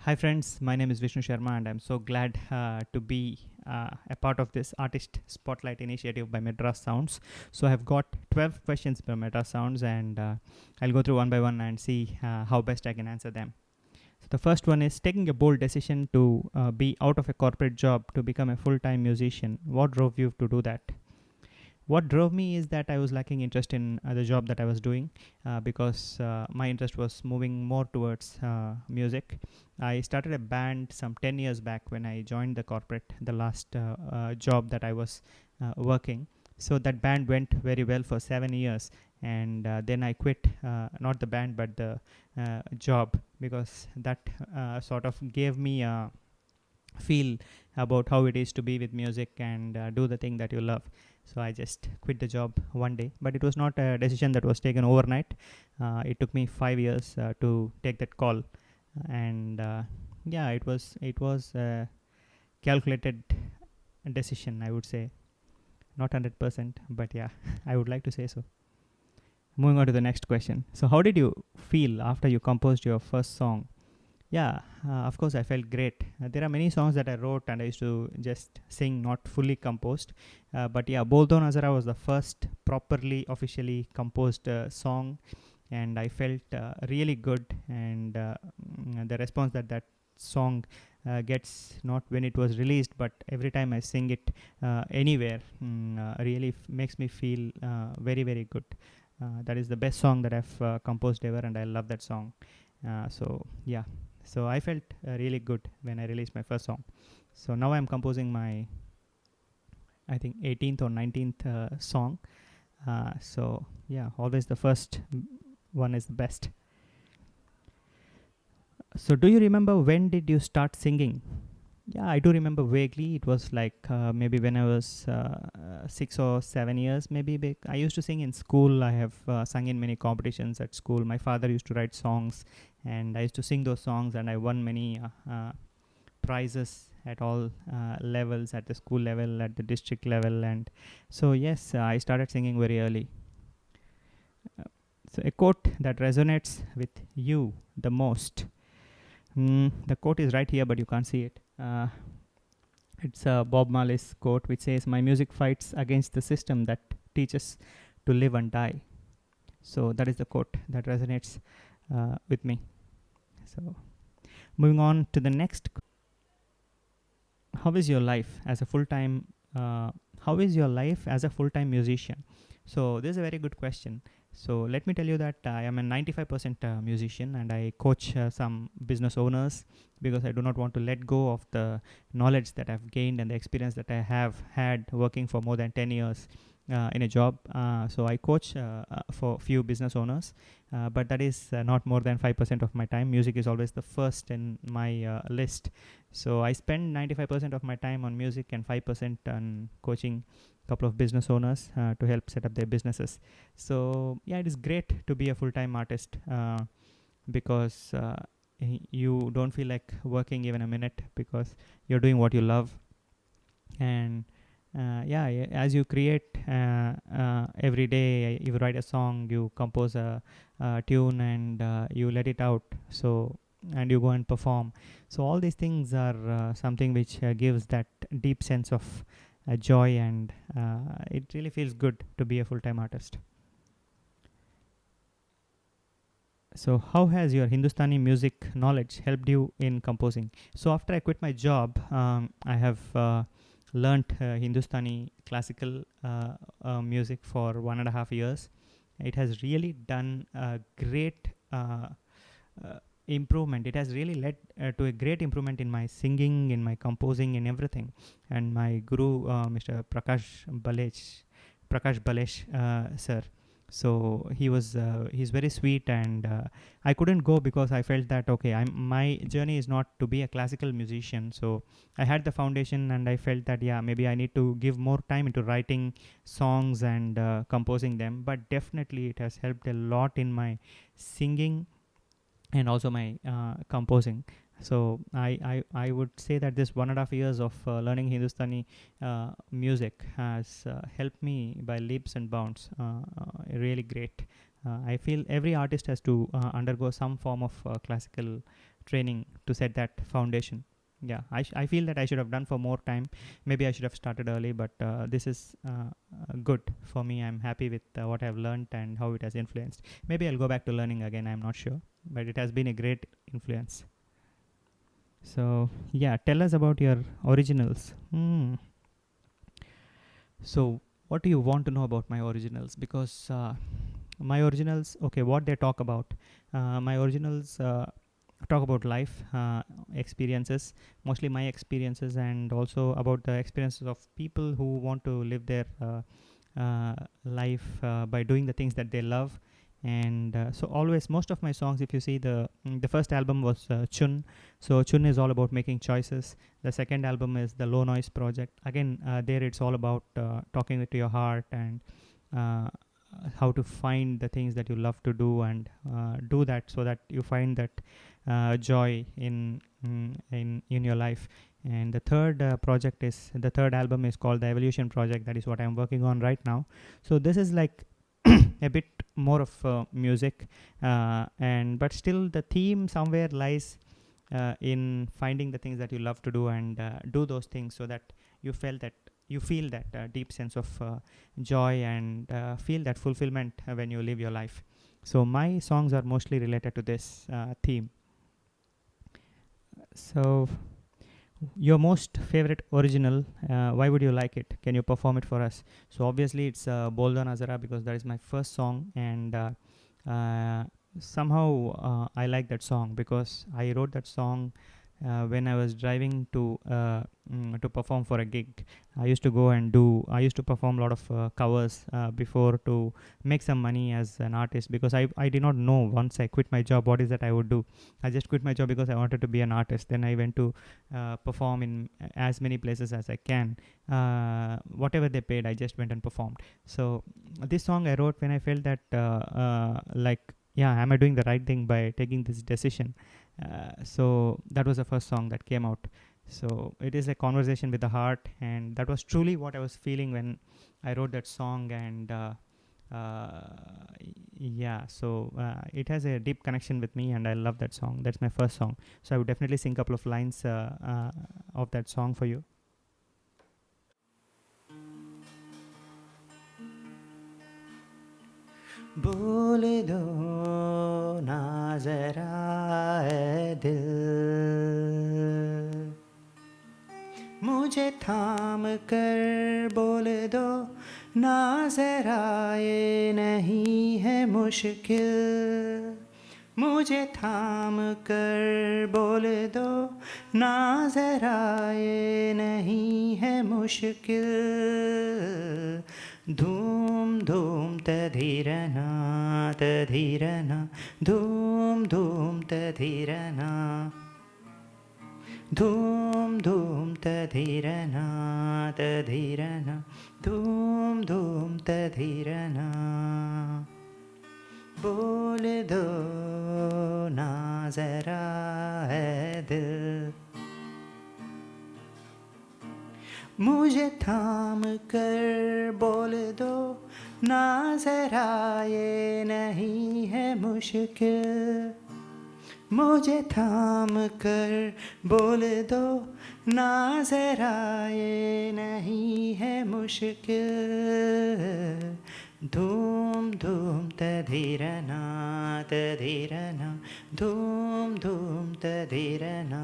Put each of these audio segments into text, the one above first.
Hi, friends. My name is Vishnu Sharma, and I'm so glad to be a part of this Artist Spotlight initiative by Madras Sounds. So, I've got 12 questions by Madras Sounds, and I'll go through one by one and see how best I can answer them. So, the first one is taking a bold decision to be out of a corporate job to become a full time musician. What drove you to do that? What drove me is that I was lacking interest in the job that I was doing because my interest was moving more towards music. I started a band some 10 years back when I joined the corporate, the last job that I was working. So that band went very well for 7 years, and then I quit, not the band but the job, because that sort of gave me a feel about how it is to be with music and do the thing that you love. So I just quit the job one day, but it was not a decision that was taken overnight. It took me 5 years to take that call, and yeah, it was a calculated decision, I would say. Not 100%, but yeah, I would like to say so. Moving on to the next question. So how did you feel after you composed your first song? Yeah, of course, I felt great. There are many songs that I wrote and I used to just sing, not fully composed. But yeah, Boldo Nazara was the first properly, officially composed song, and I felt really good. And the response that that song gets, not when it was released, but every time I sing it anywhere, really makes me feel very, very good. That is the best song that I've composed ever, and I love that song. So, yeah. So I felt really good when I released my first song. So now I'm composing my, I think, 18th or 19th song. So yeah, always the first one is the best. So do you remember when did you start singing? Yeah, I do remember vaguely. It was like maybe when I was 6 or 7 years, maybe. I used to sing in school. I have sung in many competitions at school. My father used to write songs, and I used to sing those songs, and I won many prizes at all levels, at the school level, at the district level. And so, yes, I started singing very early. Uh, so, a quote that resonates with you the most. The quote is right here, but you can't see it. It's Bob Marley's quote, which says, "My music fights against the system that teaches to live and die." So that is the quote that resonates with me. So moving on to the next. How is your life as a full-time? How is your life as a full-time musician? So this is a very good question. So let me tell you that I am a 95% musician, and I coach some business owners because I do not want to let go of the knowledge that I've gained and the experience that I have had working for more than 10 years in a job. So I coach for few business owners, but that is not more than 5% of my time. Music is always the first in my list. So I spend 95% of my time on music and 5% on coaching couple of business owners to help set up their businesses. So yeah, it is great to be a full-time artist because you don't feel like working even a minute because you're doing what you love. And as you create every day, you write a song, you compose a tune, and you let it out. So and you go and perform. So all these things are something which gives that deep sense of joy, and it really feels good to be a full-time artist. So how has your Hindustani music knowledge helped you in composing? So after I quit my job, I have learnt Hindustani classical music for 1.5 years. It has really done a great improvement. It has really led to a great improvement in my singing, in my composing, in everything. And my guru, Mr. Prakash Balesh, sir. So he's very sweet, and I couldn't go because I felt that okay, my journey is not to be a classical musician. So I had the foundation, and I felt that yeah, maybe I need to give more time into writing songs and composing them. But definitely, it has helped a lot in my singing and also my composing. So I would say that this 1.5 years of learning Hindustani music has helped me by leaps and bounds. Really great. I feel every artist has to undergo some form of classical training to set that foundation. Yeah, I feel that I should have done for more time. Maybe I should have started early, but this is good for me. I'm happy with what I've learned and how it has influenced. Maybe I'll go back to learning again, I'm not sure, but it has been a great influence. So yeah, tell us about your originals. So what do you want to know about my originals? Because my originals, okay, what they talk about. My originals talk about life experiences, mostly my experiences, and also about the experiences of people who want to live their life by doing the things that they love. And so always, most of my songs, if you see the first album was Chun. So Chun is all about making choices. The second album is the Low Noise Project. Again, there it's all about talking to your heart and how to find the things that you love to do, and do that so that you find that joy in your life. And the third the third album is called the Evolution Project. That is what I'm working on right now. So this is like a bit more of music, and but still the theme somewhere lies in finding the things that you love to do, and do those things so that you feel that deep sense of joy, and feel that fulfillment when you live your life. So my songs are mostly related to this theme. So your most favorite original, why would you like it? Can you perform it for us? So obviously it's Bolda Nazara, because that is my first song, and somehow I like that song because I wrote that song when I was driving to perform for a gig. I used to perform a lot of covers before, to make some money as an artist, because I did not know once I quit my job what is that I would do. I just quit my job because I wanted to be an artist. Then I went to perform in as many places as I can. Whatever they paid, I just went and performed. So this song I wrote when I felt that am I doing the right thing by taking this decision? So that was the first song that came out. So it is a conversation with the heart, and that was truly what I was feeling when I wrote that song. And it has a deep connection with me, and I love that song. That's my first song. So I would definitely sing a couple of lines of that song for you. बोल दो ना जरा ऐ दिल, मुझे थाम कर बोल दो ना जरा, ये नहीं है मुश्किल। मुझे थाम कर बोल दो ना जरा, ये नहीं है मुश्किल। धूम धूम तधीरना तधीरना, धूम धूम तधीरना, धूम धूम तधीरना तधीरना, धूम धूम तधीरना। बोल दो ना जरा है दिल, मुझे थाम कर बोल दो ना जरा, ये नहीं है मुश्किल। मुझे थाम कर बोल दो ना जरा, ये नहीं है मुश्किल। धूम धूम तधीरना तधीरना, धूम धूम तधीरना,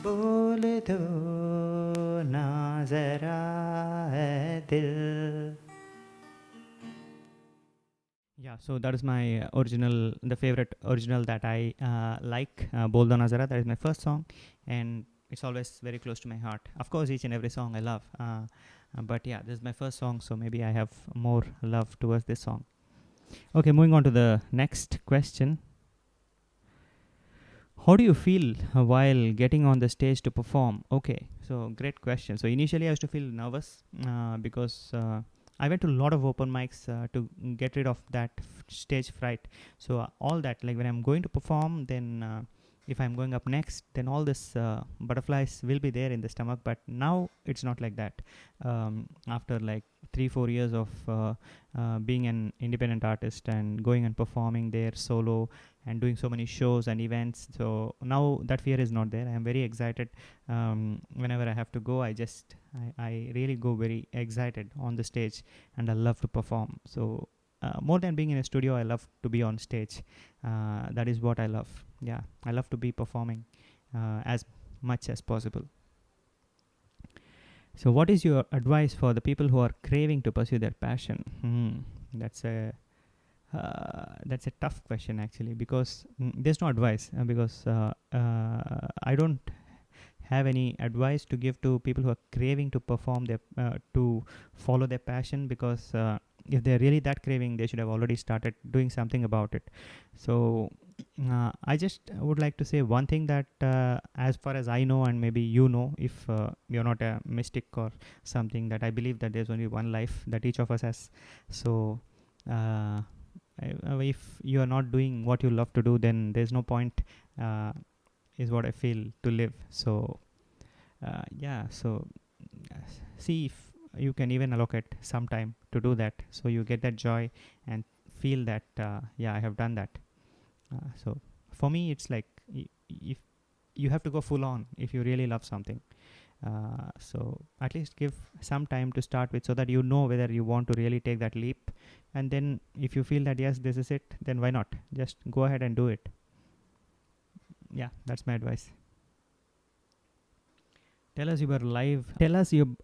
बोल दो ना जरा है दिल. Yeah, so that is my original, the favorite original that I like, Bol Do Nazara. That is my first song, and it's always very close to my heart. Of course, each and every song I love, but yeah, this is my first song, so maybe I have more love towards this song. Okay, moving on to the next question. How do you feel while getting on the stage to perform? Okay, so great question. So initially I used to feel nervous because I went to a lot of open mics to get rid of that stage fright. So all that, like when I'm going to perform, then if I'm going up next, then all this butterflies will be there in the stomach. But now it's not like that. After like 3-4 years of being an independent artist and going and performing there solo and doing so many shows and events, so now that fear is not there. I am very excited. Whenever I have to go, I really go very excited on the stage, and I love to perform. So more than being in a studio, I love to be on stage. That is what I love. Yeah, I love to be performing as much as possible. So what is your advice for the people who are craving to pursue their passion? That's a tough question, actually, because there's no advice, because I don't have any advice to give to people who are craving to perform their to follow their passion, because if they're really that craving, they should have already started doing something about it. So I just would like to say one thing, that as far as I know, and maybe you know, if you're not a mystic or something, that I believe that there's only one life that each of us has. So if you are not doing what you love to do, then there's no point, is what I feel, to live. So so see if you can even allocate some time to do that, so you get that joy and feel that I have done that. So for me, it's like, if you have to go full on if you really love something. So at least give some time to start with, so that you know whether you want to really take that leap. And then if you feel that yes, this is it, then why not just go ahead and do it. Yeah, that's my advice. Tell us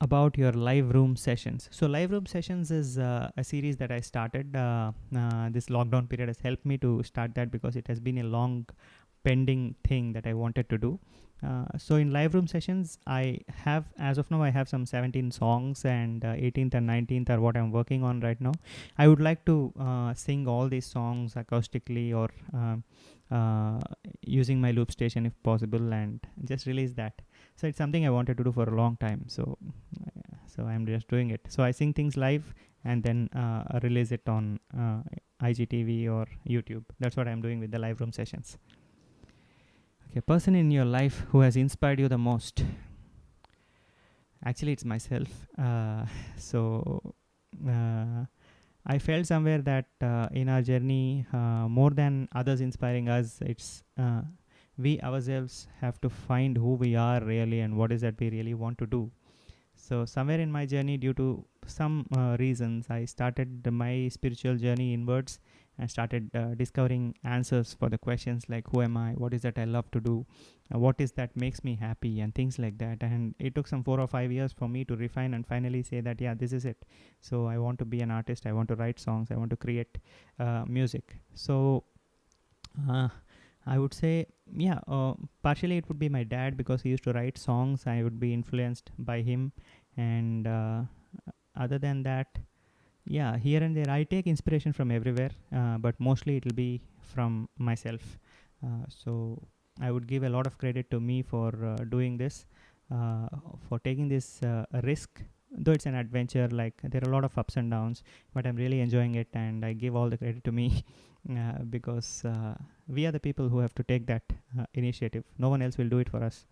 about your live room sessions. So live room sessions is a series that I started. This lockdown period has helped me to start that, because it has been a long pending thing that I wanted to do. So in live room sessions, as of now, I have some 17 songs, and 18th and 19th are what I'm working on right now. I would like to sing all these songs acoustically, or using my loop station if possible, and just release that. So it's something I wanted to do for a long time. So I'm just doing it. So I sing things live, and then release it on IGTV or YouTube. That's what I'm doing with the live room sessions. Okay, person in your life who has inspired you the most. Actually, it's myself. I felt somewhere that in our journey, more than others inspiring us, it's we ourselves have to find who we are really, and what is that we really want to do. So somewhere in my journey, due to some reasons, I started my spiritual journey inwards, and started discovering answers for the questions like, who am I, what is that I love to do, what is that makes me happy, and things like that. And it took some 4 or 5 years for me to refine and finally say that, yeah, this is it. So I want to be an artist, I want to write songs, I want to create music. So I would say, partially it would be my dad, because he used to write songs. I would be influenced by him. And other than that, here and there I take inspiration from everywhere, but mostly it will be from myself. So I would give a lot of credit to me for doing this, for taking this risk. Though it's an adventure, like there are a lot of ups and downs, but I'm really enjoying it, and I give all the credit to me, because we are the people who have to take that initiative. No one else will do it for us.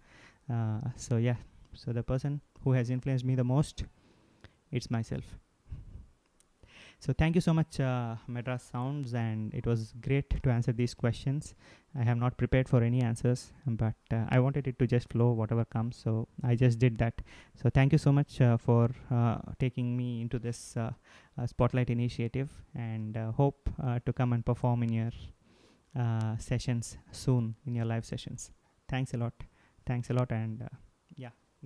So the person who has influenced me the most, it's myself. So thank you so much, Madras Sounds, and it was great to answer these questions. I have not prepared for any answers, but I wanted it to just flow, whatever comes, so I just did that. So thank you so much for taking me into this Spotlight initiative, and hope to come and perform in your sessions soon, in your live sessions. Thanks a lot, and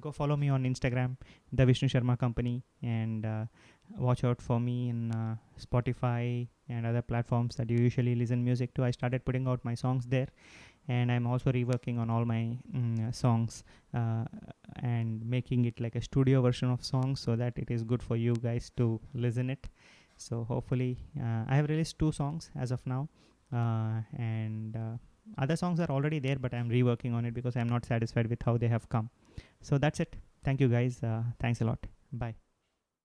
go follow me on Instagram, The Vishnu Sharma Company, and watch out for me in Spotify and other platforms that you usually listen music to. I started putting out my songs there, and I'm also reworking on all my songs, and making it like a studio version of songs, so that it is good for you guys to listen it. So hopefully, I have released 2 songs as of now, and other songs are already there, but I'm reworking on it because I'm not satisfied with how they have come. So that's it. Thank you guys. Thanks a lot. Bye.